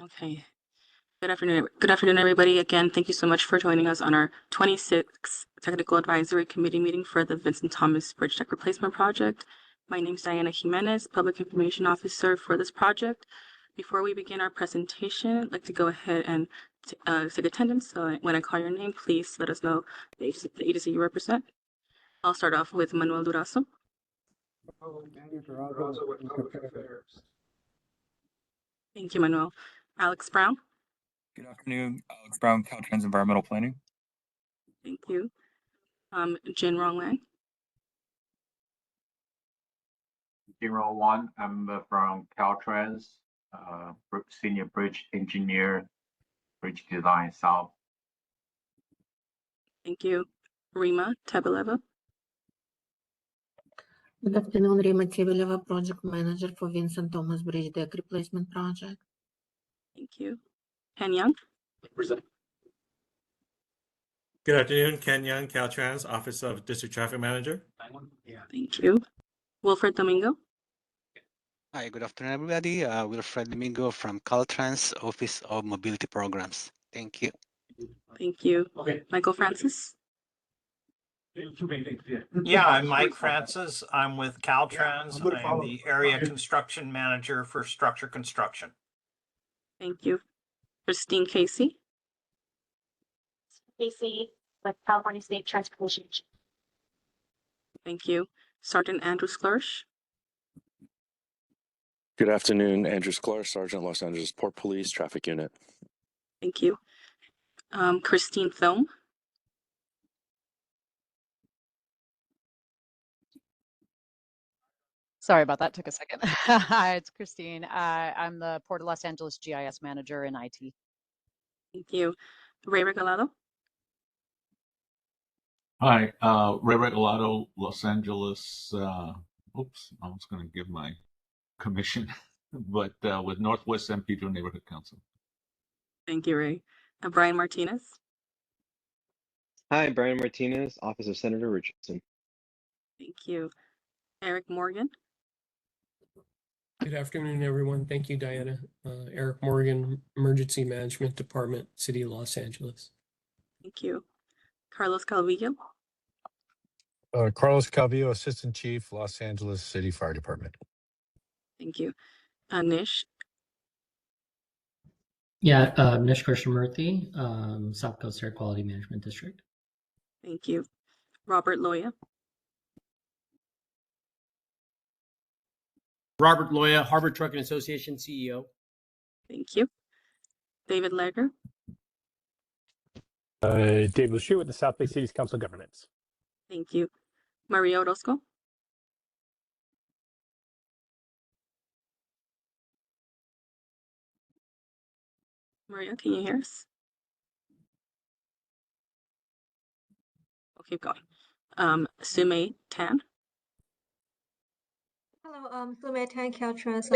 Okay. Good afternoon. Good afternoon, everybody. Again, thank you so much for joining us on our 26th Technical Advisory Committee meeting for the Vincent Thomas Bridge Deck Replacement Project. My name is Diana Jimenez, Public Information Officer for this project. Before we begin our presentation, I'd like to go ahead and take attendance. So when I call your name, please let us know the agency you represent. I'll start off with Manuel Durazo. Thank you, Manuel. Alex Brown. Good afternoon, Alex Brown, Caltrans Environmental Planning. Thank you. Jin Rong Wang. Jin Rong Wang, I'm from Caltrans, Senior Bridge Engineer, Bridge Design South. Thank you. Rima Tabaleva. Good afternoon, Rima Tebeleva, Project Manager for Vincent Thomas Bridge Deck Replacement Project. Thank you. Ken Young. Present. Good afternoon, Ken Young, Caltrans, Office of District Traffic Manager. Thank you. Wilfred Domingo. Hi, good afternoon, everybody. Wilfred Domingo from Caltrans, Office of Mobility Programs. Thank you. Thank you. Okay. Michael Francis. Yeah, I'm Mike Francis. I'm with Caltrans. I'm the Area Construction Manager for Structure Construction. Thank you. Christine Casey. Casey with California State Transportation. Thank you. Sergeant Andrew Sklursh. Good afternoon, Andrew Sklar, Sergeant, Los Angeles Port Police Traffic Unit. Thank you. Christine Thome. Sorry about that. Took a second. Hi, it's Christine. I'm the Port of Los Angeles GIS Manager in IT. Thank you. Ray Regalado. Hi, Ray Regalado, Los Angeles. Oops, I was going to give my commission, but with Northwest San Pedro Neighborhood Council. Thank you, Ray. Brian Martinez. Hi, Brian Martinez, Office of Senator Richardson. Thank you. Eric Morgan. Good afternoon, everyone. Thank you, Diana. Eric Morgan, Emergency Management Department, City of Los Angeles. Thank you. Carlos Calvillo. Carlos Calvillo, Assistant Chief, Los Angeles City Fire Department. Thank you. Nish. Yeah, Nish Krishnamurthy, South Coast Air Quality Management District. Thank you. Robert Loya. Robert Loya, Harbor Trucking Association CEO. Thank you. David Legger. Dave Lucier with the South Bay Cities Council of Governments. Thank you. Maria Orozco. Maria, can you hear us? We'll keep going. Sumei Tan. Hello, Sumei Tan, Caltrans.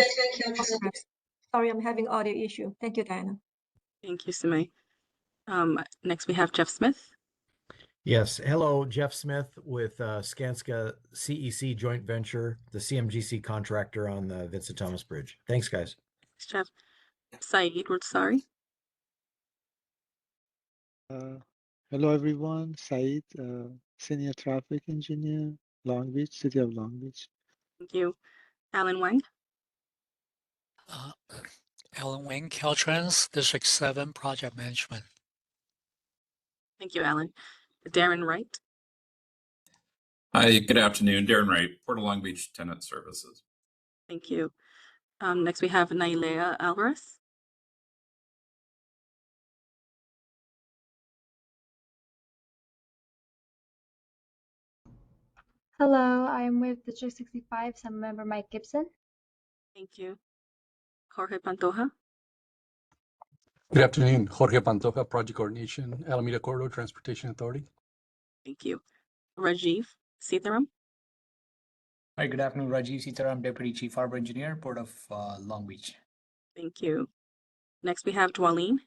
Sorry, I'm having audio issue. Thank you, Diana. Thank you, Sumei. Next we have Jeff Smith. Yes. Hello, Jeff Smith with Skanska CEC joint venture, the CMGC contractor on the Vincent Thomas Bridge. Thanks, guys. Thanks, Jeff. Saeed Rutsari. Hello, everyone. Saeed, Senior Traffic Engineer, Long Beach, City of Long Beach. Thank you. Alan Wang. Alan Wang, Caltrans, District 7, Project Management. Thank you, Alan. Darren Wright. Hi, good afternoon. Darren Wright, Port of Long Beach Tenant Services. Thank you. Next we have Nailea Alvarez. Hello, I'm with District 65, so I'm member Mike Gibson. Thank you. Jorge Pantoja. Good afternoon, Jorge Pantoja, Project Coordination, Alameda Corridor Transportation Authority. Thank you. Rajiv Sitaram. Hi, good afternoon, Rajiv Sitaram, Deputy Chief Harbor Engineer, Port of Long Beach. Thank you. Next we have Dwalene.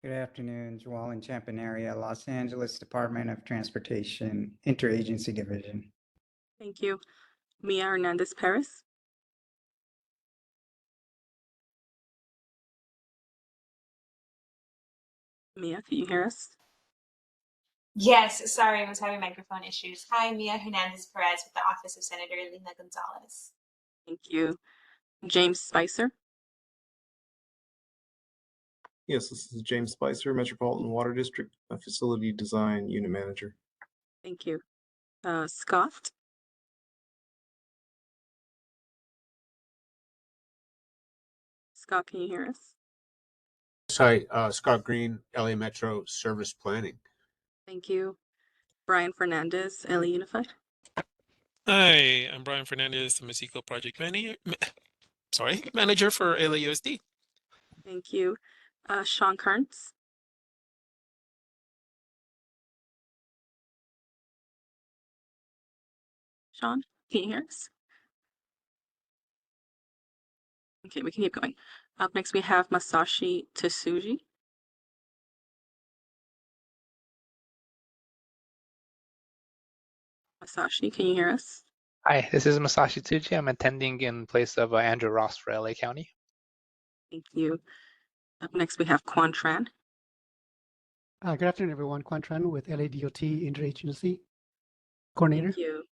Good afternoon, Dwalene Champanaria, Los Angeles Department of Transportation, Interagency Division. Thank you. Mia Hernandez Perez. Mia, can you hear us? Yes, sorry, I was having microphone issues. Hi, Mia Hernandez Perez with the Office of Senator Lina Gonzalez. Thank you. James Spicer. Yes, this is James Spicer, Metropolitan Water District Facility Design Unit Manager. Thank you. Scott. Scott, can you hear us? Hi, Scott Green, LA Metro Service Planning. Thank you. Brian Fernandez, LA Unified. Hi, I'm Brian Fernandez, the Mexico Project Manager for LAUSD. Thank you. Sean Kearns. Sean, can you hear us? Okay, we can keep going. Up next, we have Masashi Tsuji. Masashi, can you hear us? Hi, this is Masashi Tsuji. I'm attending in place of Andrew Ross for LA County. Thank you. Up next, we have Quan Tran. Good afternoon, everyone. Quantran with LADOT Interagency Coordinator. Thank you.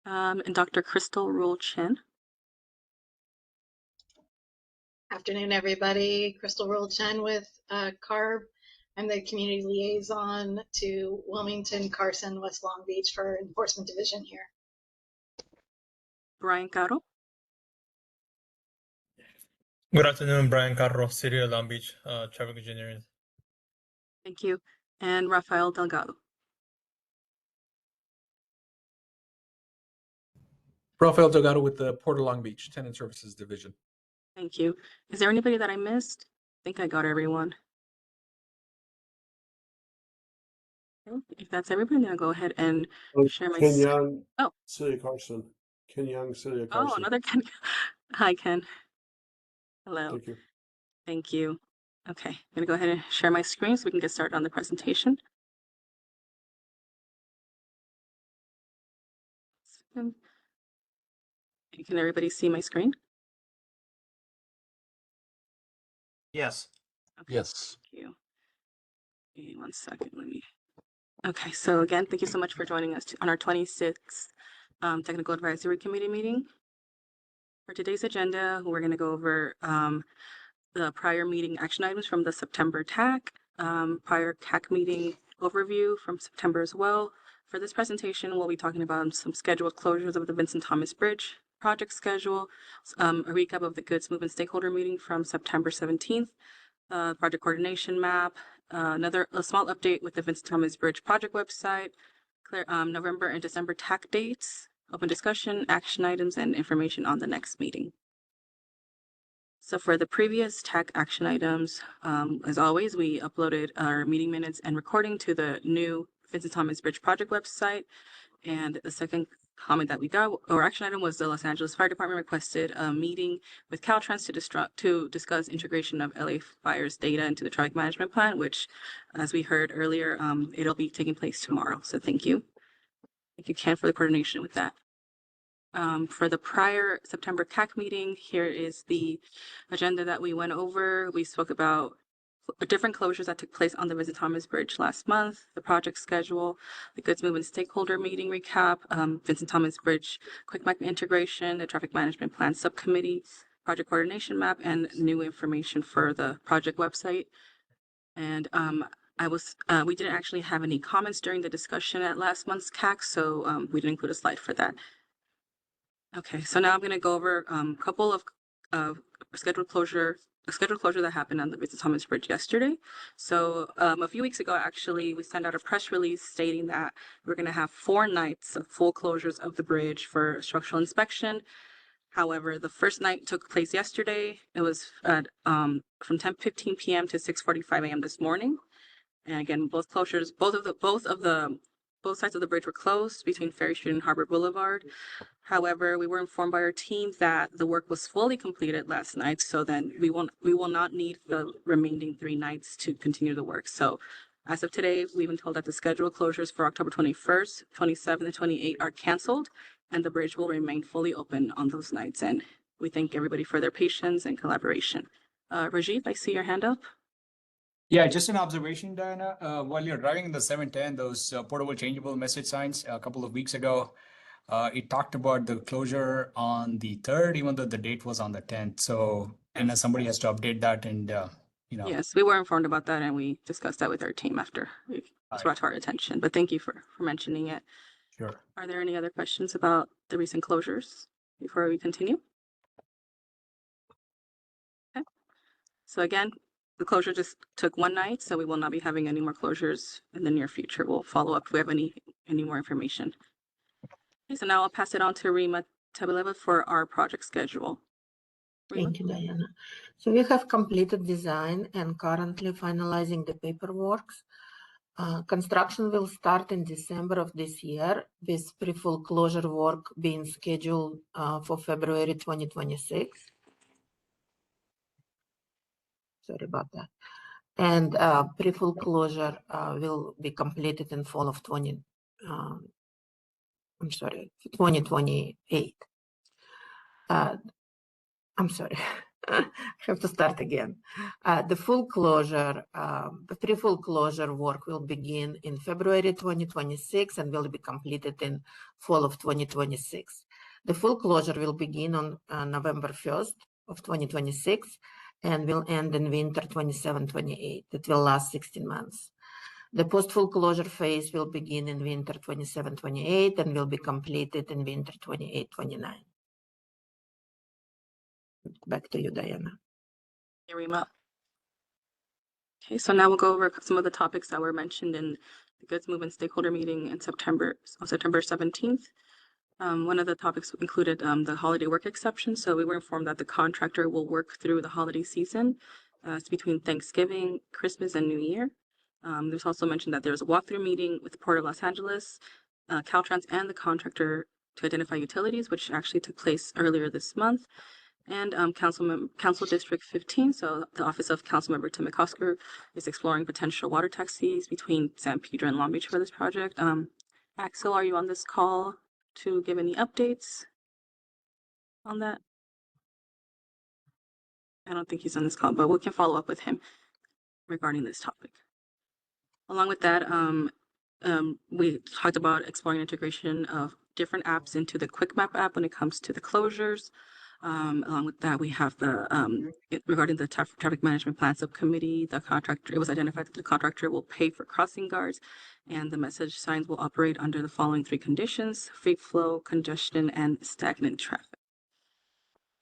And Dr. Crystal Rule Chen. Afternoon, everybody. Crystal Roll Chen with CARB. I'm the community liaison to Wilmington, Carson, West Long Beach for Enforcement Division here. Brian Caro. Good afternoon, Brian Carro, City of Long Beach, Traffic Engineering. Thank you. And Rafael Delgado. Rafael Delgado with the Port of Long Beach Tenant Services Division. Thank you. Is there anybody that I missed? I think I got everyone. Okay, if that's everybody, then I'll go ahead and share my Ken screen. Young, Oh. City of Carson. Ken Young, City of Oh, Carson. another Ken. Hi, Ken. Hello. Thank you. Thank you. Okay, I'm going to go ahead and share my screen so we can get started on the presentation. Can everybody see my screen? Yes. Okay, yes. thank you. Give me 1 second. Okay, so again, thank you so much for joining us on our 26th Technical Advisory Committee meeting. For today's agenda, we're going to go over the prior meeting action items from the September TAC, prior CAC meeting overview from September as well. For this presentation, we'll be talking about some scheduled closures of the Vincent Thomas Bridge project schedule, a recap of the goods movement stakeholder meeting from September 17th, project coordination map, a small update with the Vincent Thomas Bridge project website, November and December TAC dates, open discussion, action items, and information on the next meeting. So for the previous TAC action items, as always, we uploaded our meeting minutes and recording to the new Vincent Thomas Bridge project website. And the second comment that we got, or action item, was the Los Angeles Fire Department requested a meeting with Caltrans to discuss integration of LA Fire's data into the traffic management plan, which, as we heard earlier, it'll be taking place tomorrow. So thank you. Thank you, Ken, for the coordination with that. For the prior September CAC meeting, here is the agenda that we went over. We spoke about different closures that took place on the Vincent Thomas Bridge last month, the project schedule, the goods movement stakeholder meeting recap, Vincent Thomas Bridge quick map integration, the traffic management plan subcommittee, project coordination map, and new information for the project website. And we didn't actually have any comments during the discussion at last month's CAC, so we didn't include a slide for that. Okay, so now I'm going to go over a couple of scheduled closure that happened on the Vincent Thomas Bridge yesterday. So a few weeks ago, actually, we sent out a press release stating that we're going to have 4 nights of full closures of the bridge for structural inspection. However, the first night took place yesterday. It was at from 10:15 p.m. to 6:45 a.m. this morning. And again, both sides of the bridge were closed between Ferry Street and Harbor Boulevard. However, we were informed by our team that the work was fully completed last night, so then we will not need the remaining 3 nights to continue the work. So as of today, we've been told that the scheduled closures for October 21st, 27th, and 28th are canceled, and the bridge will remain fully open on those nights. And we thank everybody for their patience and collaboration. Rajiv, I see your hand up. Yeah, just an observation, Diana. While you're driving in the 710, those portable changeable message signs a couple of weeks ago, it talked about the closure on the 3rd, even though the date was on the 10th. So, and somebody has to update that and, you know. Yes, we were informed about that and we discussed that with our team after it was brought to our attention. But thank you for mentioning it. Sure. Are there any other questions about the recent closures before we continue? Okay. So again, the closure just took one night, so we will not be having any more closures in the near future. We'll follow up if we have any more information. Okay, so now I'll pass it on to Rima Tabileva for our project schedule. Rima? Thank you, Diana. So we have completed design and currently finalizing the paperwork. Construction will start in December of this year, with pre-full closure work being scheduled for February 2026. Sorry about that. And pre-full closure will be completed in fall of 2028. I'm sorry, I have to start again. The full closure, the pre-full closure work will begin in February 2026 and will be completed in fall of 2026. The full closure will begin on November 1st of 2026 and will end in winter 27-28. It will last 16 months. The post-full closure phase will begin in winter 27-28 and will be completed in winter 28-29. Back to you, Diana. Hey, Rima. Okay, so now we'll go over some of the topics that were mentioned in the Goods Movement stakeholder meeting in September 17th. One of the topics included the holiday work exception. So we were informed that the contractor will work through the holiday season. It's between Thanksgiving, Christmas, and New Year. There's also mentioned that there's a walkthrough meeting with the Port of Los Angeles, Caltrans, and the contractor to identify utilities, which actually took place earlier this month. And Council District 15, so the Office of Councilmember Tim McCosker is exploring potential water taxis between San Pedro and Long Beach for this project. Axel, are you on this call to give any updates on that? I don't think he's on this call, but we can follow up with him regarding this topic. Along with that, we talked about exploring integration of different apps into the Quick Map app when it comes to the closures. Along with that, we have the regarding the traffic management plan subcommittee, the contractor, it was identified that the contractor will pay for crossing guards and the message signs will operate under the following 3 conditions: free flow, congestion, and stagnant traffic.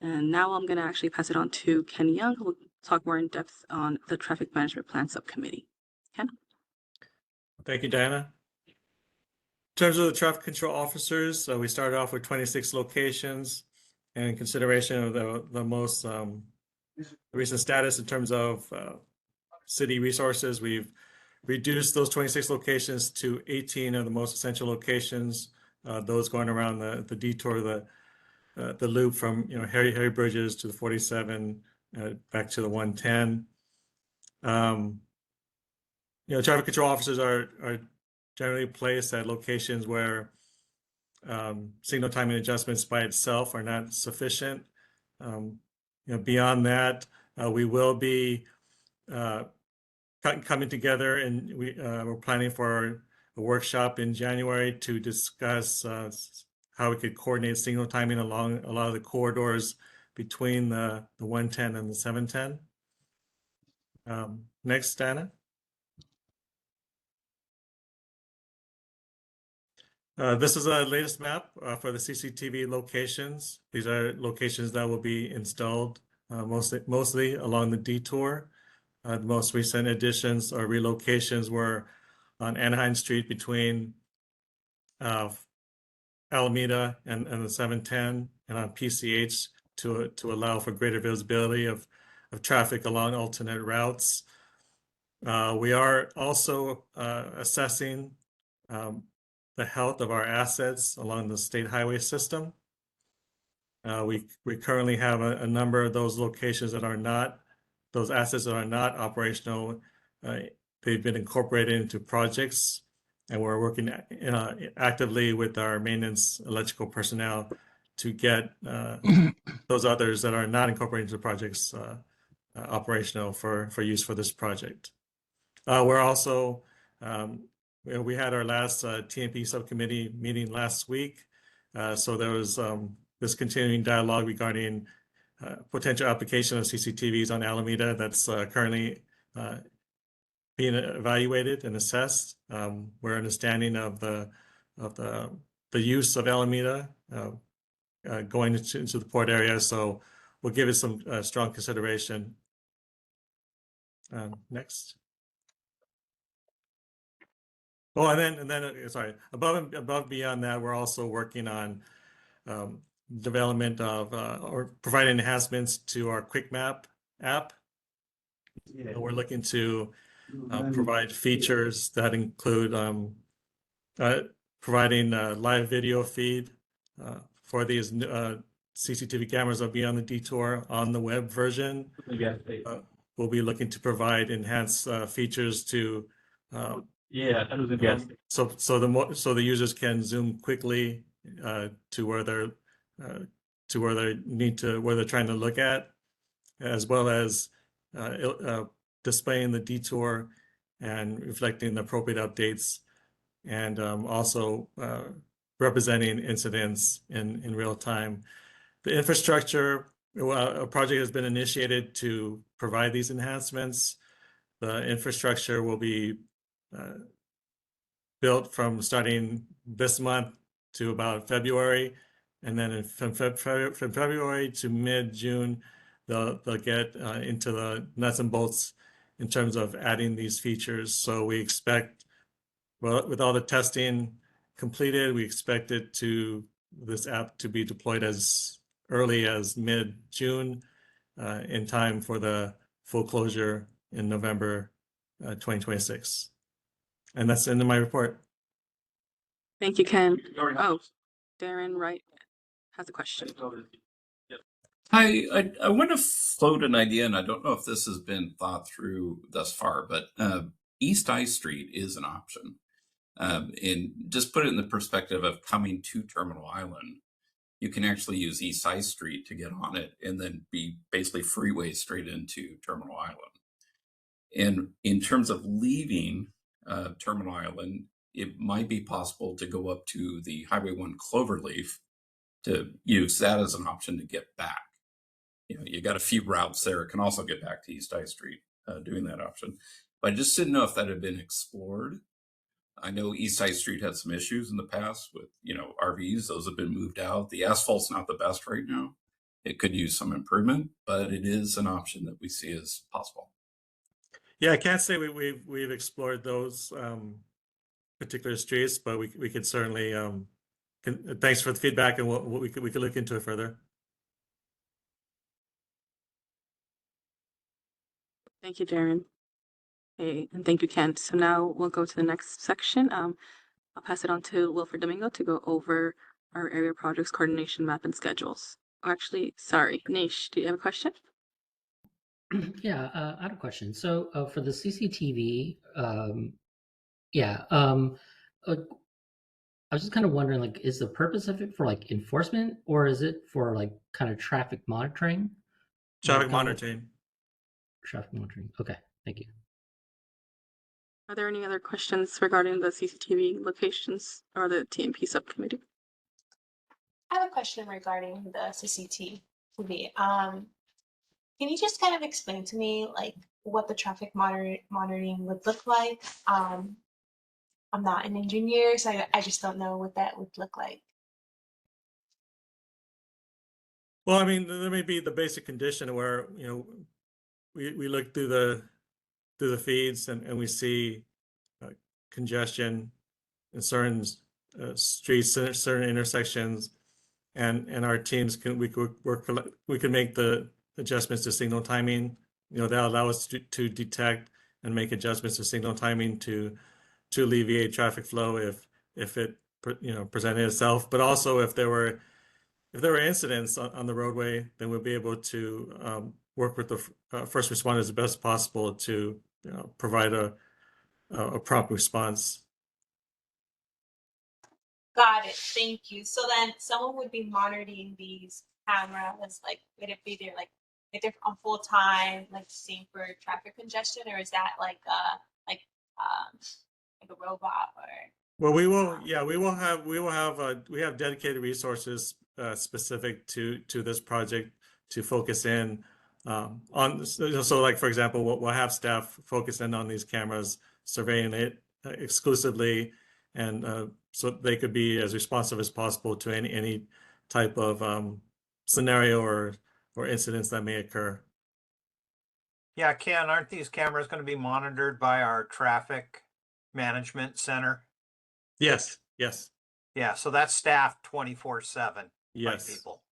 And now I'm going to actually pass it on to Ken Young, who will talk more in depth on the traffic management plan subcommittee. Ken? Thank you, Diana. In terms of the traffic control officers, we started off with 26 locations. And in consideration of the most recent status in terms of city resources, we've reduced those 26 locations to 18 of the most essential locations. Those going around the detour, the loop from Harry Bridges to the 47 back to the 110. Traffic control officers are generally placed at locations where signal timing adjustments by itself are not sufficient. Beyond that, we will be coming together, and we're planning for a workshop in January to discuss how we could coordinate signal timing along a lot of the corridors between the 110 and the 710. Next, Dana. This is the latest map for the CCTV locations. These are locations that will be installed mostly along the detour. The most recent additions or relocations were on Anaheim Street between Alameda and the 710, and on PCH to allow for greater visibility of traffic along alternate routes. We are also assessing the health of our assets along the state highway system. We currently have a number of those locations that are not, those assets that are not operational. They've been incorporated into projects, and we're working actively with our maintenance electrical personnel to get those others that are not incorporated into projects operational for use for this project. We're also, we had our last TMP subcommittee meeting last week. So there was this continuing dialogue regarding potential application of CCTVs on Alameda that's currently being evaluated and assessed. We're understanding of the use of Alameda going into the port area. So we'll give it some strong consideration. Next. Oh, and then sorry, above and beyond that, we're also working on development of or providing enhancements to our Quick Map app. We're looking to provide features that include providing live video feed for these CCTV cameras that'll be on the detour on the web version. We'll be looking to provide enhanced features to so the users can zoom quickly to where they're trying to look at, as well as displaying the detour and reflecting the appropriate updates, and also representing incidents in real time. The infrastructure, a project has been initiated to provide these enhancements. The infrastructure will be built from starting this month to about February, and then from February to mid-June, they'll get into the nuts and bolts in terms of adding these features. So we expect, well, with all the testing completed, we expect this app to be deployed as early as mid-June, in time for the full closure in November 2026. And that's the end of my report. Thank you, Ken. Oh, Darren Wright has a question. Hi, I want to float an idea, and I don't know if this has been thought through thus far, but East I Street is an option. And just put it in the perspective of coming to Terminal Island, you can actually use East I Street to get on it and then be basically freeway straight into Terminal Island. And in terms of leaving Terminal Island, it might be possible to go up to the Highway 1 Cloverleaf to use that as an option to get back. You know, you got a few routes there. It can also get back to East I Street doing that option. But I just didn't know if that had been explored. I know East I Street had some issues in the past with, RVs. Those have been moved out. The asphalt's not the best right now. It could use some improvement, but it is an option that we see as possible. Yeah, I can't say we've explored those particular streets, but we could certainly. Thanks for the feedback, and we could look into it further. Thank you, Darren. Okay, and thank you, Ken. So now we'll go to the next section. I'll pass it on to Wilfred Domingo to go over our area projects coordination map and schedules. Oh, actually, sorry, Nish, do you have a question? Yeah, I have a question. So for the CCTV, I was just kind of wondering, like, is the purpose of it for like enforcement, or is it for like kind of traffic monitoring? Traffic monitoring. Traffic monitoring. Okay, thank you. Are there any other questions regarding the CCTV locations or the TMP subcommittee? I have a question regarding the CCTV. Can you just kind of explain to me like what the traffic monitoring would look like? I'm not an engineer, so I just don't know what that would look like. Well, I mean, there may be the basic condition where we look through the feeds and we see congestion in certain streets, certain intersections, and our teams can make the adjustments to signal timing. That allow us to detect and make adjustments to signal timing to alleviate traffic flow if it presented itself. But also if there were incidents on the roadway, then we'll be able to work with the first responders as best possible to provide a prompt response. Got it. Thank you. So then someone would be monitoring these cameras, like would it be their like like they're on full time, like same for traffic congestion, or is that like a robot or? Well, we will. Yeah, we will have. We have dedicated resources specific to this project to focus in on. So, like for example, we'll have staff focus in on these cameras, surveying it exclusively, and so they could be as responsive as possible to any type of scenario or incidents that may occur. Yeah, Ken, aren't these cameras going to be monitored by our traffic management center? Yes. Yes. Yeah, so that's staffed 24/7 by Yes. people.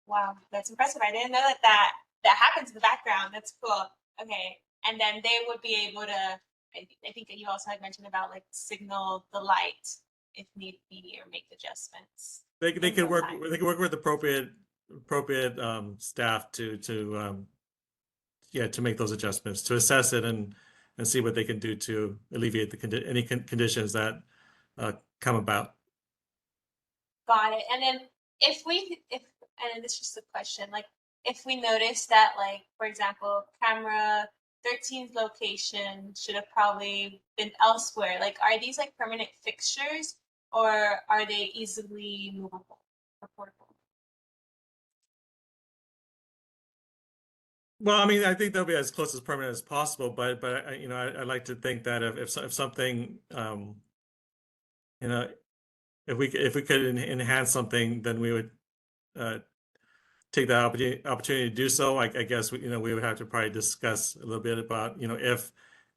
Wow, that's impressive. I didn't know that happens in the background. That's cool. Okay, and then they would be able to. I think that you also had mentioned about like signal the light if need be or make adjustments. They can work. They can work with appropriate staff to make those adjustments, to assess it and see what they can do to alleviate any conditions that come about. Got it. And then and this is just a question, like if we notice that, like for example, camera 13's location should have probably been elsewhere. Like, are these like permanent fixtures or are they easily movable or portable? Well, I mean, I think they'll be as close as permanent as possible, but I like to think that if something, if we could enhance something, then we would take the opportunity to do so. I guess we would have to probably discuss a little bit about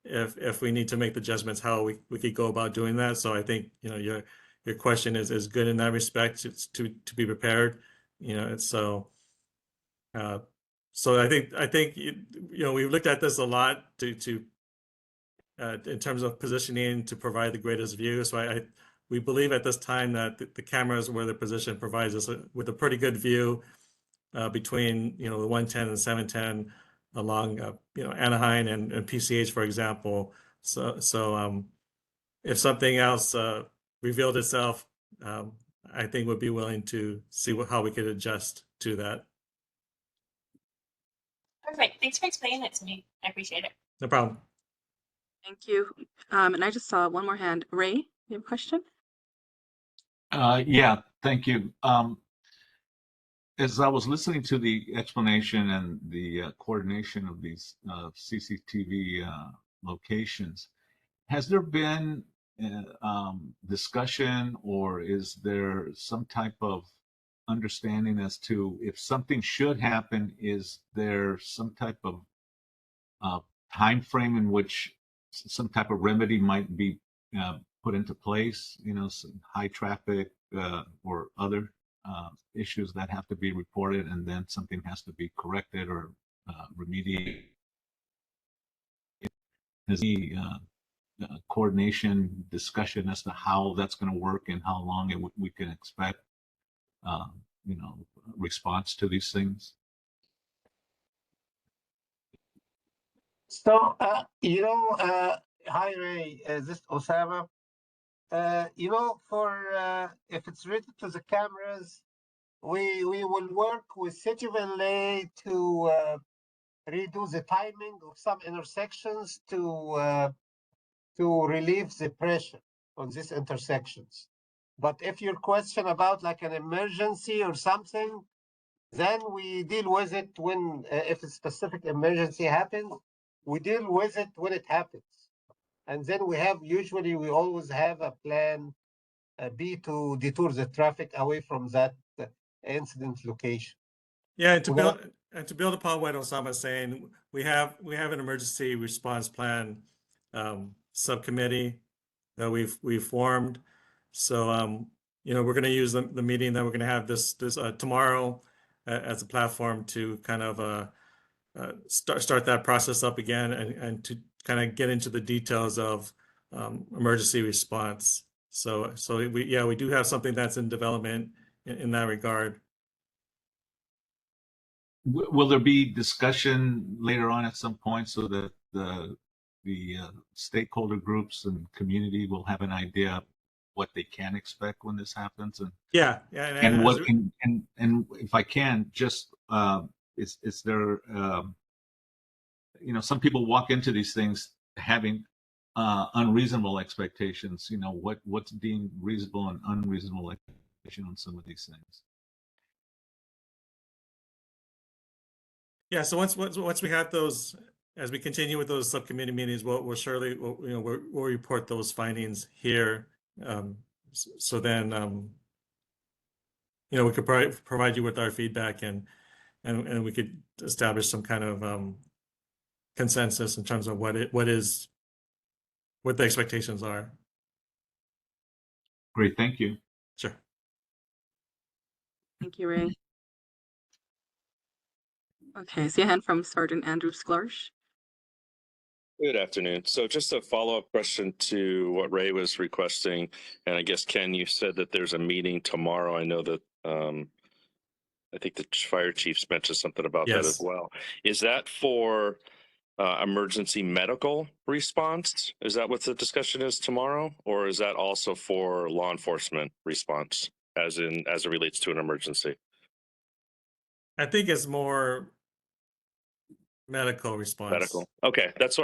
if we need to make the adjustments, how we could go about doing that. So I think your question is good in that respect, to be prepared. So I think we've looked at this a lot to in terms of positioning to provide the greatest view. So we believe at this time that the cameras where the position provides us with a pretty good view between the 110 and 710 along Anaheim and PCH, for example. So if something else revealed itself, I think we'd be willing to see how we could adjust to that. Perfect. Thanks for explaining it to me. I appreciate it. No problem. Thank you. And I just saw one more hand. Ray, you have a question? Yeah, thank you. As I was listening to the explanation and the coordination of these CCTV locations, has there been discussion, or is there some type of understanding as to if something should happen? Is there some type of time frame in which some type of remedy might be put into place? Some high traffic or other issues that have to be reported, and then something has to be corrected or remediated. Has the coordination discussion as to how that's going to work and how long we can expect response to these things? So, hi Ray, this is Osama. If it's related to the cameras, we will work with City of LA to redo the timing of some intersections to relieve the pressure on these intersections. But if your question about like an emergency or something, then we deal with it when, if a specific emergency happens, we deal with it when it happens. And then usually we always have a plan B to detour the traffic away from that incident location. Yeah, and to build upon what Osama's saying, we have an emergency response plan subcommittee that we've formed. So we're going to use the meeting that we're going to have this tomorrow as a platform to kind of start that process up again and to kind of get into the details of emergency response. So we do have something that's in development in that regard. Will there be discussion later on at some point so that the stakeholder groups and community will have an idea of what they can expect when this happens? And yeah, and if I can, just is there, some people walk into these things having unreasonable expectations. What's deemed reasonable and unreasonable expectation on some of these things. Yeah, so once we have those, as we continue with those subcommittee meetings, we'll surely we'll report those findings here. So then we could provide you with our feedback and we could establish some kind of consensus in terms of what the expectations are. Great, thank you. Sure. Thank you, Ray. Okay, see a hand from Sergeant Andrew Sklarsh. Good afternoon. So just a follow-up question to what Ray was requesting. And I guess, Ken, you said that there's a meeting tomorrow. I know that I think the fire chiefs mentioned something about that as Yes. well. Is that for emergency medical response? Is that what the discussion is tomorrow? Or is that also for law enforcement response as it relates to an emergency? I think it's more medical response. Medical. Okay, that's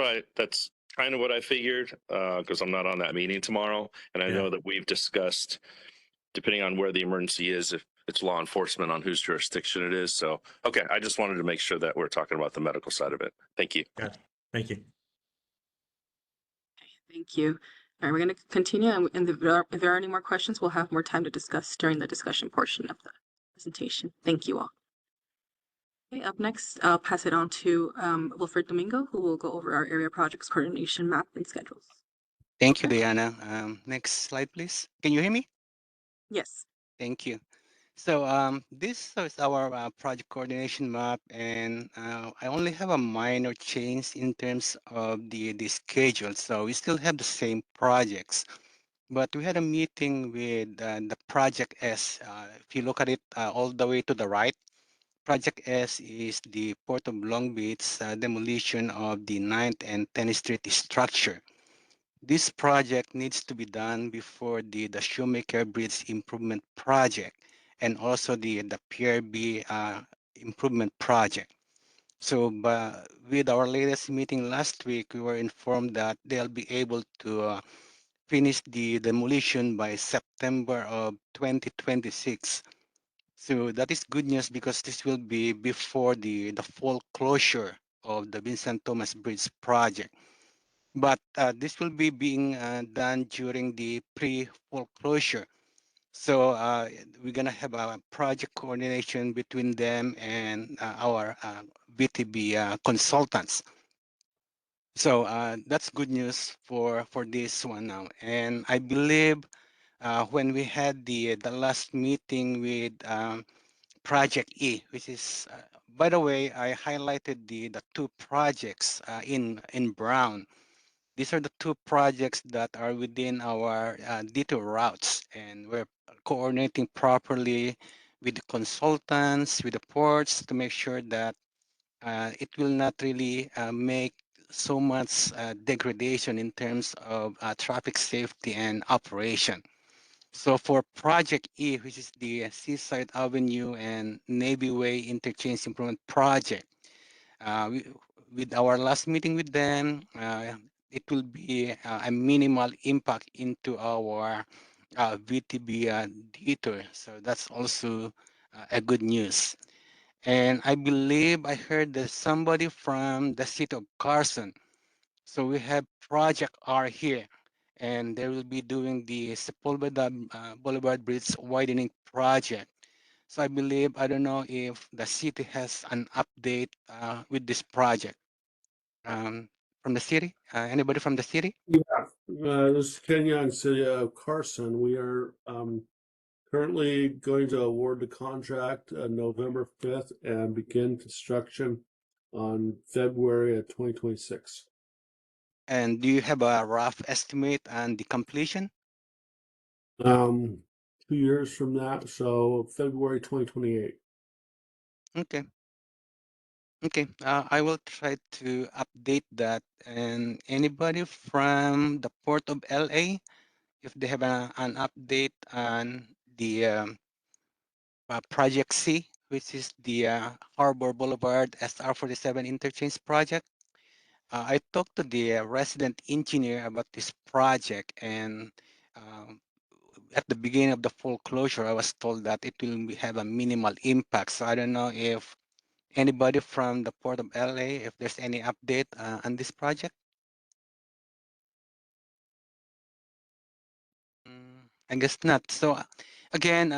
kind of what I figured, because I'm not on that meeting tomorrow, and I know that we've discussed, depending on where the emergency is, if it's law enforcement, on whose jurisdiction it is. So, okay, I just wanted to make sure that we're talking about the medical side of it. Thank you. Yeah, thank you. Thank you. All right, we're going to continue, and if there are any more questions, we'll have more time to discuss during the discussion portion of the presentation. Thank you all. Okay, up next, I'll pass it on to Wilfred Domingo, who will go over our area projects coordination map and schedules. Thank you, Diana. Next slide, please. Can you hear me? Yes. Thank you. So this is our project coordination map, and I only have a minor change in terms of the schedule. So we still have the same projects, but we had a meeting with the Project S. If you look at it all the way to the right, Project S is the Port of Long Beach demolition of the 9th and 10th Street structure. This project needs to be done before the Shoemaker Bridge Improvement Project and also the PRB Improvement Project. So with our latest meeting last week, we were informed that they'll be able to finish the demolition by September of 2026. So that is good news because this will be before the full closure of the Vincent Thomas Bridge project. But this will be being done during the pre-full closure. So we're gonna have a project coordination between them and our VTB consultants. So that's good news for this one now. And I believe when we had the last meeting with Project E, which is, by the way, I highlighted the two projects in brown. These are the two projects that are within our detour routes, and we're coordinating properly with the consultants, with the ports to make sure that it will not really make so much degradation in terms of traffic safety and operation. So for Project E, which is the Seaside Avenue and Navy Way Interchange Improvement Project, with our last meeting with them, it will be a minimal impact into our VTB detour. So that's also a good news. And I believe I heard that somebody from the city of Carson. So we have Project R here, and they will be doing the Sepulveda Boulevard Bridge widening project. So I believe, I don't know if the city has an update with this project. From the city? Anybody from the city? Yeah, this is Ken Young, City of Carson. We are currently going to award the contract November 5th and begin construction on February of 2026. And do you have a rough estimate on the completion? 2 years from that, so February 2028. Okay. Okay, I will try to update that. And anybody from the Port of LA, if they have an update on the Project C, which is the Harbor Boulevard SR47 interchange project. I talked to the resident engineer about this project, and at the beginning of the full closure, I was told that it will have a minimal impact. So I don't know if anybody from the Port of LA, if there's any update on this project. I guess not. So again,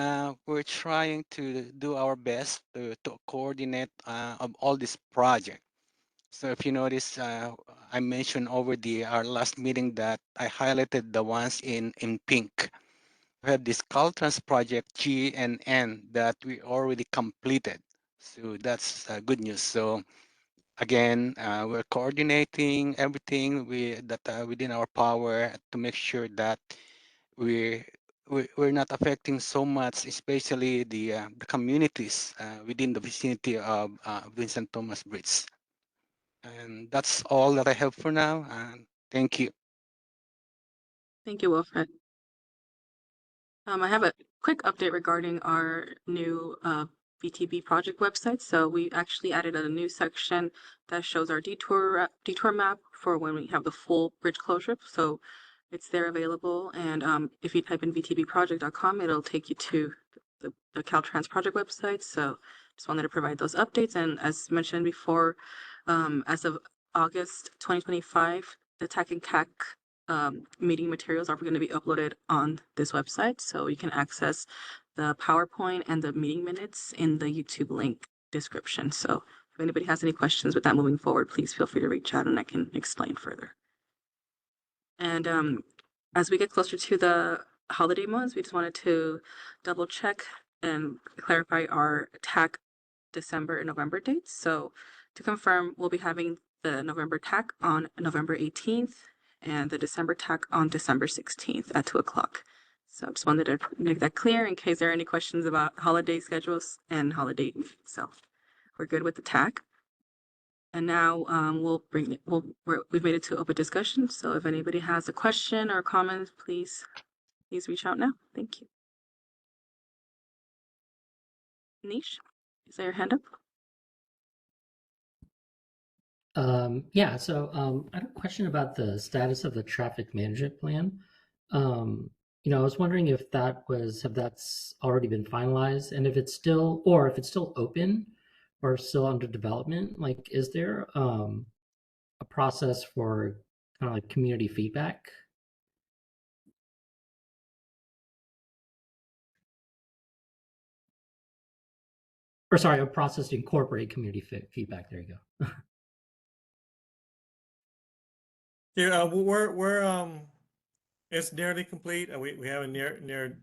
we're trying to do our best to coordinate of all this project. So if you notice, I mentioned over our last meeting that I highlighted the ones in pink. We have this Caltrans project G and N that we already completed. So that's good news. So again, we're coordinating everything within our power to make sure that we're not affecting so much, especially the communities within the vicinity of Vincent Thomas Bridge. And that's all that I have for now. And thank you. Thank you, Wilfred. I have a quick update regarding our new VTB project website. So we actually added a new section that shows our detour map for when we have the full bridge closure. So it's there available. And if you type in vtbproject.com, it'll take you to the Caltrans project website. So just wanted to provide those updates. And as mentioned before, as of August 2025, the TAC and CAC meeting materials are going to be uploaded on this website. So you can access the PowerPoint and the meeting minutes in the YouTube link description. So if anybody has any questions with that moving forward, please feel free to reach out and I can explain further. And as we get closer to the holiday months, we just wanted to double check and clarify our TAC December and November dates. So to confirm, we'll be having the November TAC on November 18th and the December TAC on December 16th at 2 o'clock. So just wanted to make that clear in case there are any questions about holiday schedules and holiday. So we're good with the TAC. And now we've made it to open discussion. So if anybody has a question or comment, please reach out now. Thank you. Nish, is there your hand up? Yeah, so I have a question about the status of the traffic management plan. You know, I was wondering if that's already been finalized, and if it's still open or still under development. Like, is there a process for kind of like community feedback? Or sorry, a process to incorporate community feedback. There you go. Yeah, we're it's nearly complete. We have a near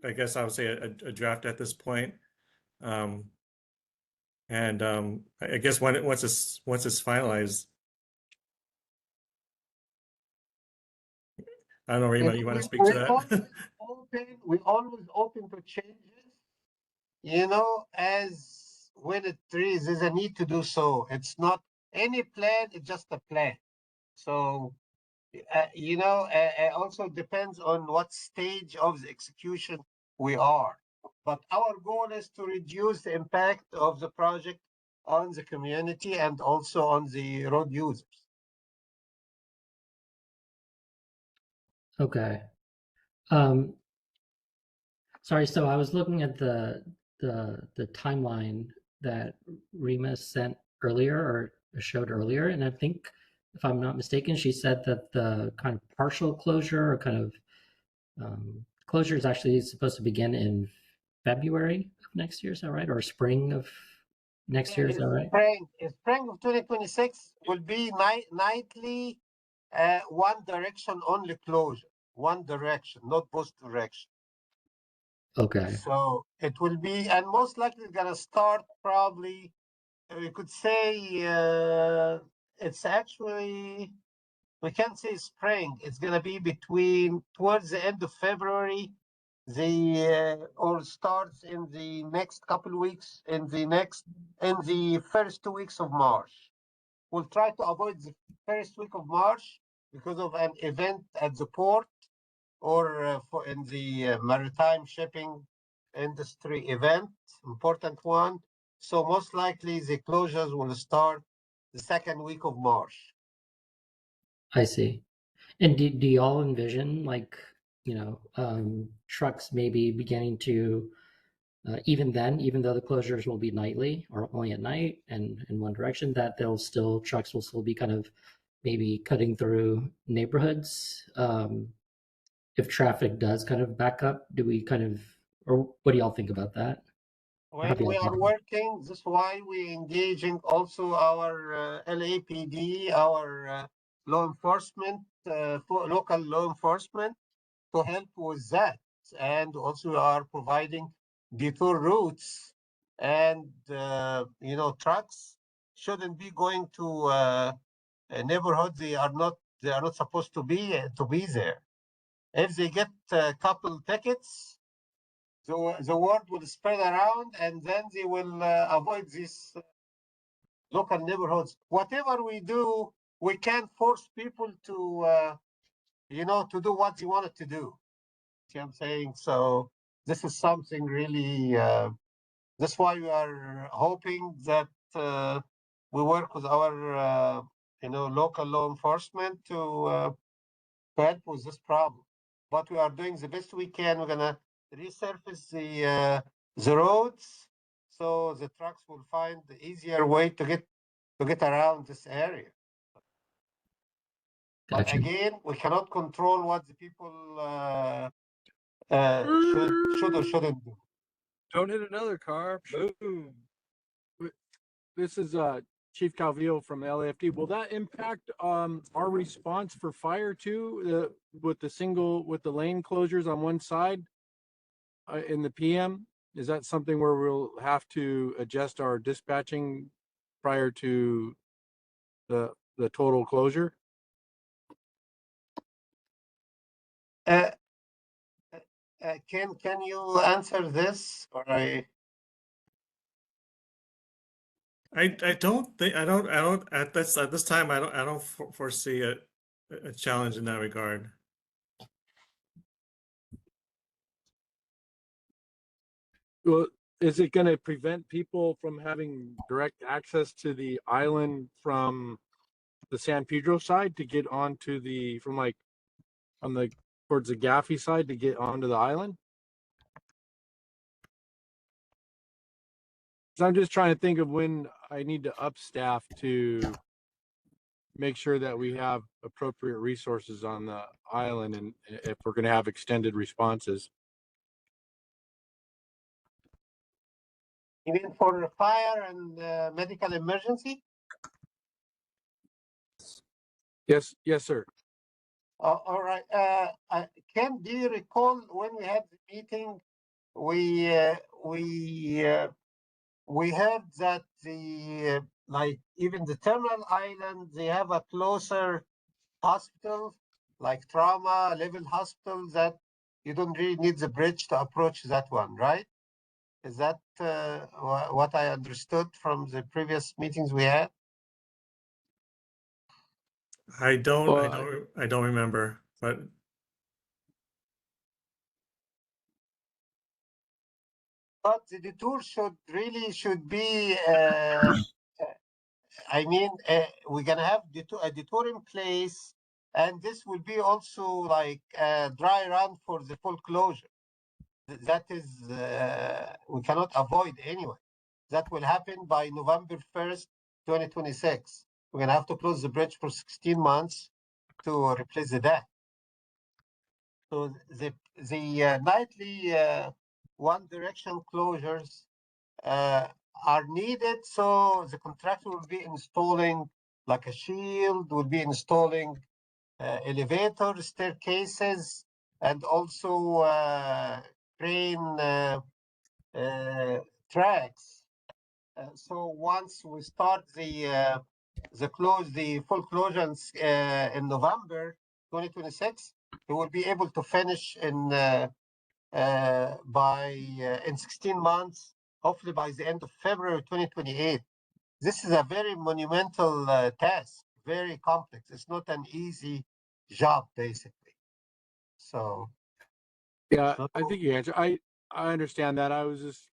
I guess I would say a draft at this point. I guess once it's finalized, I don't know, Rima, you want to speak to that? We're always open to changes, you know, as when there's a need to do so. It's not any plan, it's just a plan. So, you know, also depends on what stage of the execution we are. But our goal is to reduce the impact of the project on the community and also on the road users. Okay. Sorry, so I was looking at the timeline that Rima sent earlier or showed earlier, and I think, if I'm not mistaken, she said that the kind of partial closure or kind of closure is actually supposed to begin in February of next year. Is that right? Or spring of next year? Is that right? Spring of 2026 will be nightly one direction only closure. One direction, not both direction. Okay. So it will be, and most likely it's gonna start probably, we could say it's actually, we can't say spring. It's gonna be towards the end of February, or starts in the next couple of weeks, in the first 2 weeks of March. We'll try to avoid the first week of March because of an event at the port or in the maritime shipping industry event, important one. So most likely the closures will start the second week of March. I see. And do y'all envision, like, trucks maybe beginning to, even then, even though the closures will be nightly or only at night and in one direction, that trucks will still be kind of maybe cutting through neighborhoods? If traffic does kind of back up, or what do y'all think about that? When we are working, this is why we engaging also our LAPD, our law enforcement, local law enforcement, to help with that. And also we are providing detour routes, and trucks shouldn't be going to a neighborhood they are not supposed to be there. If they get a couple tickets, the word will spread around, and then they will avoid these local neighborhoods. Whatever we do, we can't force people to to do what they wanted to do. See what I'm saying? So this is something really. That's why we are hoping that we work with our local law enforcement to help with this problem. But we are doing the best we can. We're gonna resurface the roads so the trucks will find the easier way to get around this area. But again, we cannot control what the people should or shouldn't do. Don't hit another car. Boom. This is Chief Calvillo from LAFD. Will that impact our response for fire too, with the lane closures on one side in the PM? Is that something where we'll have to adjust our dispatching prior to the total closure? Can you answer this, or I don't think at this time I don't foresee a challenge in that regard. Well, is it going to prevent people from having direct access to the island from the San Pedro side to get onto towards the Gaffey side to get onto the island? So I'm just trying to think of when I need to up staff to make sure that we have appropriate resources on the island, and if we're going to have extended responses. You mean for fire and medical emergency? Yes, sir. All right. Ken, do you recall when we had the meeting, we heard that even the terminal island, they have a closer hospital, like trauma level hospital, that you don't really need the bridge to approach that one, right? Is that what I understood from the previous meetings we had? I don't remember, but the detour should be. We're gonna have a detour in place, and this will be also like a dry run for the full closure. That is, we cannot avoid anyway. That will happen by November 1st, 2026. We're gonna have to close the bridge for 16 months to replace the deck. So the nightly one direction closures are needed, so the contractor will be installing like a shield, will be installing elevator staircases, and also crane tracks. So once we start the full closure in November 2026, we will be able to finish in 16 months, hopefully by the end of February 2028. This is a very monumental task, very complex. It's not an easy job, basically. So yeah, I think you answered. I understand that. I was just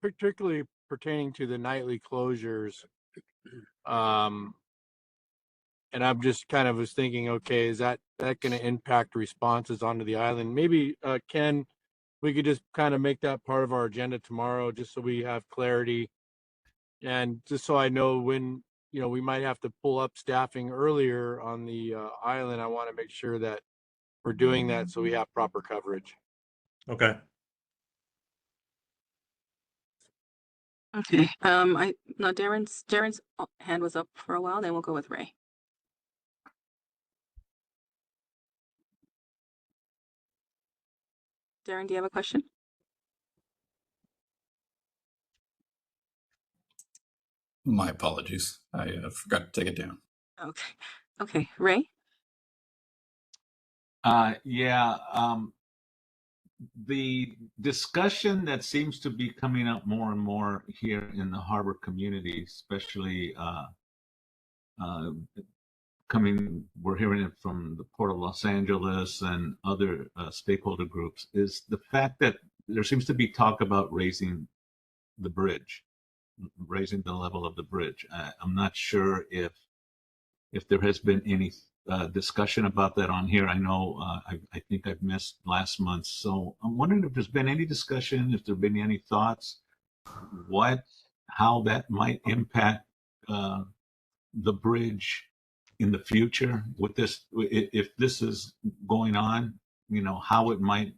particularly pertaining to the nightly closures. And I'm just kind of was thinking, okay, is that going to impact responses onto the island? Maybe, Ken, we could just kind of make that part of our agenda tomorrow, just so we have clarity, and just so I know when, we might have to pull up staffing earlier on the island. I want to make sure that we're doing that so we have proper coverage. Okay. Okay. Darren's hand was up for a while. Then we'll go with Ray. Darren, do you have a question? My apologies. I forgot to take it down. Okay. Okay. Ray? The discussion that seems to be coming up more and more here in the harbor community, especially we're hearing it from the Port of Los Angeles and other stakeholder groups, is the fact that there seems to be talk about raising the bridge, raising the level of the bridge. I'm not sure if there has been any discussion about that on here. I know I think I've missed last month, so I'm wondering if there's been any discussion, if there've been any thoughts, how that might impact the bridge in the future with this, if this is going on, how it might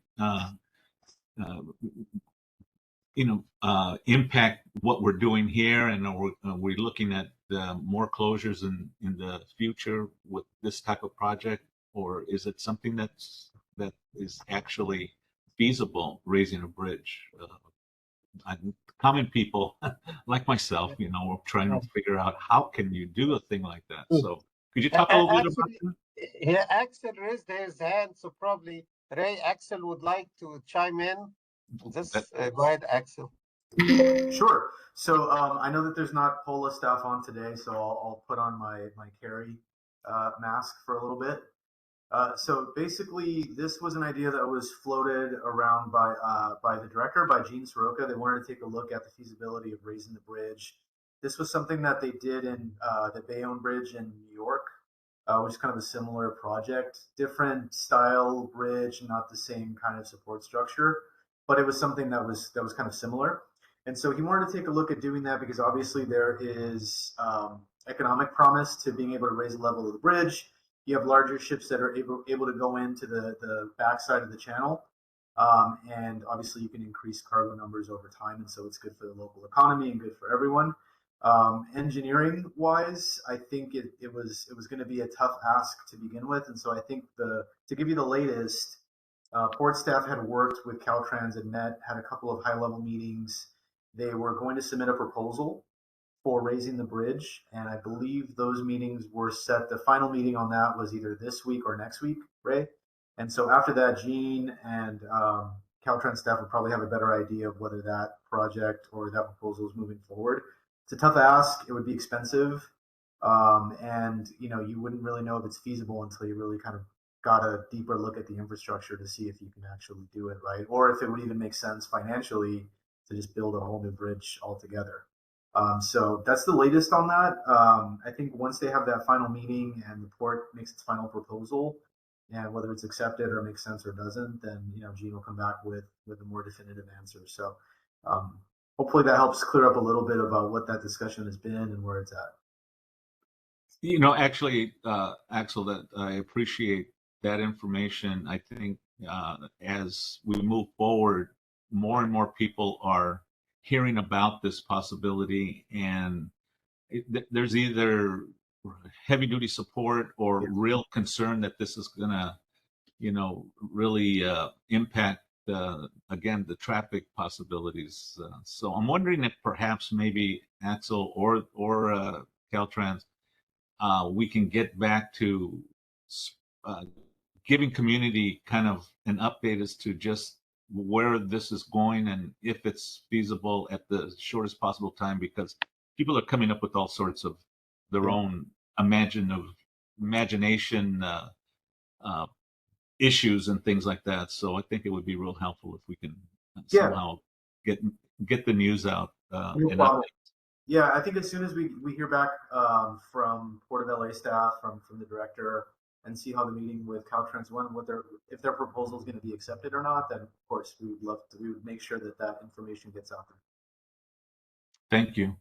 impact what we're doing here, and are we looking at more closures in the future with this type of project, or is it something that is actually feasible, raising a bridge? Common people like myself, we're trying to figure out how can you do a thing like that. So could you talk a little bit about that? Yeah, Axel raised his hand, so probably Axel would like to chime in. Just go ahead, Axel. Sure. So I know that there's not POLA staff on today, so I'll put on my carry mask for a little bit. So basically, this was an idea that was floated around by the director, by Gene Soroka. They wanted to take a look at the feasibility of raising the bridge. This was something that they did in the Bayonne Bridge in New York, which is kind of a similar project. Different style bridge, not the same kind of support structure, but it was something that was kind of similar. And so he wanted to take a look at doing that because obviously there is economic promise to being able to raise the level of the bridge. You have larger ships that are able to go into the backside of the channel. And obviously you can increase cargo numbers over time. And so it's good for the local economy and good for everyone. Engineering wise, I think it was going to be a tough ask to begin with. And so I think to give you the latest, port staff had worked with Caltrans and had a couple of high level meetings. They were going to submit a proposal for raising the bridge, and I believe those meetings were set. The final meeting on that was either this week or next week, Ray. And so after that, Gene and Caltrans staff would probably have a better idea of whether that project or that proposal is moving forward. It's a tough ask. It would be expensive, and you wouldn't really know if it's feasible until you really kind of got a deeper look at the infrastructure to see if you can actually do it right, or if it would even make sense financially to just build a whole new bridge altogether. So that's the latest on that. I think once they have that final meeting and the port makes its final proposal, and whether it's accepted or makes sense or doesn't, then Gene will come back with a more definitive answer. So hopefully that helps clear up a little bit about what that discussion has been and where it's at. Actually, Axel, that I appreciate that information. I think as we move forward, more and more people are hearing about this possibility, and there's either heavy duty support or real concern that this is going to, really impact again the traffic possibilities. So I'm wondering if perhaps maybe Axel or Caltrans, we can get back to giving community kind of an update as to just where this is going and if it's feasible at the shortest possible time, because people are coming up with all sorts of their own imagination issues and things like that. So I think it would be real helpful if we can Yeah. somehow get the news out. No and problem. update. Yeah, I think as soon as we hear back from Port of LA staff, from the director, and see how the meeting with Caltrans went, if their proposal is going to be accepted or not, then of course we would make sure that information gets out there. Thank you.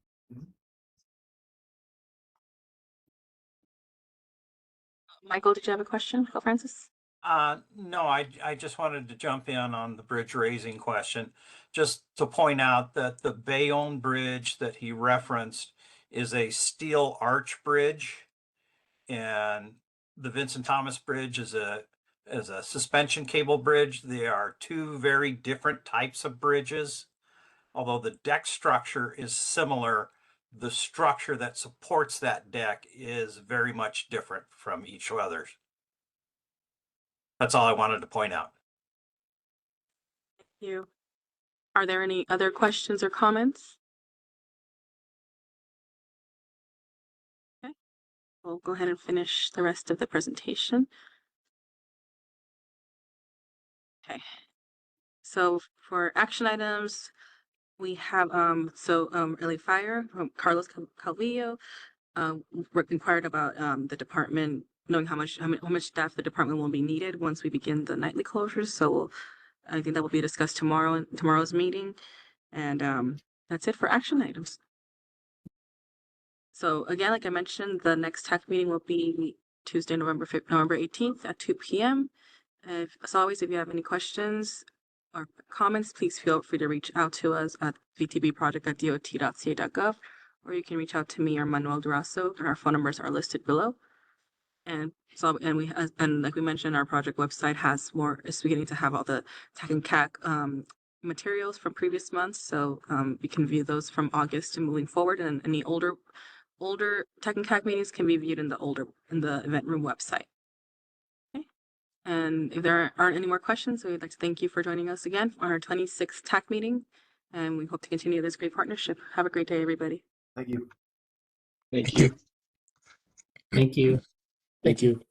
Michael, did you have a question for Francis? No, I just wanted to jump in on the bridge raising question, just to point out that the Bayonne Bridge that he referenced is a steel arch bridge, and the Vincent Thomas Bridge is a suspension cable bridge. They are two very different types of bridges. Although the deck structure is similar, the structure that supports that deck is very much different from each other's. That's all I wanted to point out. Thank you. Are there any other questions or comments? Okay, we'll go ahead and finish the rest of the presentation. Okay, so for action items, we have LA Fire from Carlos Calvillo inquired about the department knowing how much staff the department will be needed once we begin the nightly closures. So I think that will be discussed tomorrow in tomorrow's meeting, and that's it for action items. So again, like I mentioned, the next TAC meeting will be Tuesday, November 18th at 2 p.m. As always, if you have any questions or comments, please feel free to reach out to us at vtbproject@dot.ca.gov, or you can reach out to me or Manuel Durazo, and our phone numbers are listed below. And like we mentioned, our project website is beginning to have all the TAC and CAC materials from previous months, so we can view those from August and moving forward, and any older TAC and CAC meetings can be viewed in the event room website. Okay. And if there aren't any more questions, we would like to thank you for joining us again on our 26th TAC meeting, and we hope to continue this great partnership. Have a great day, everybody. Thank you. Thank you. Thank you. Thank you.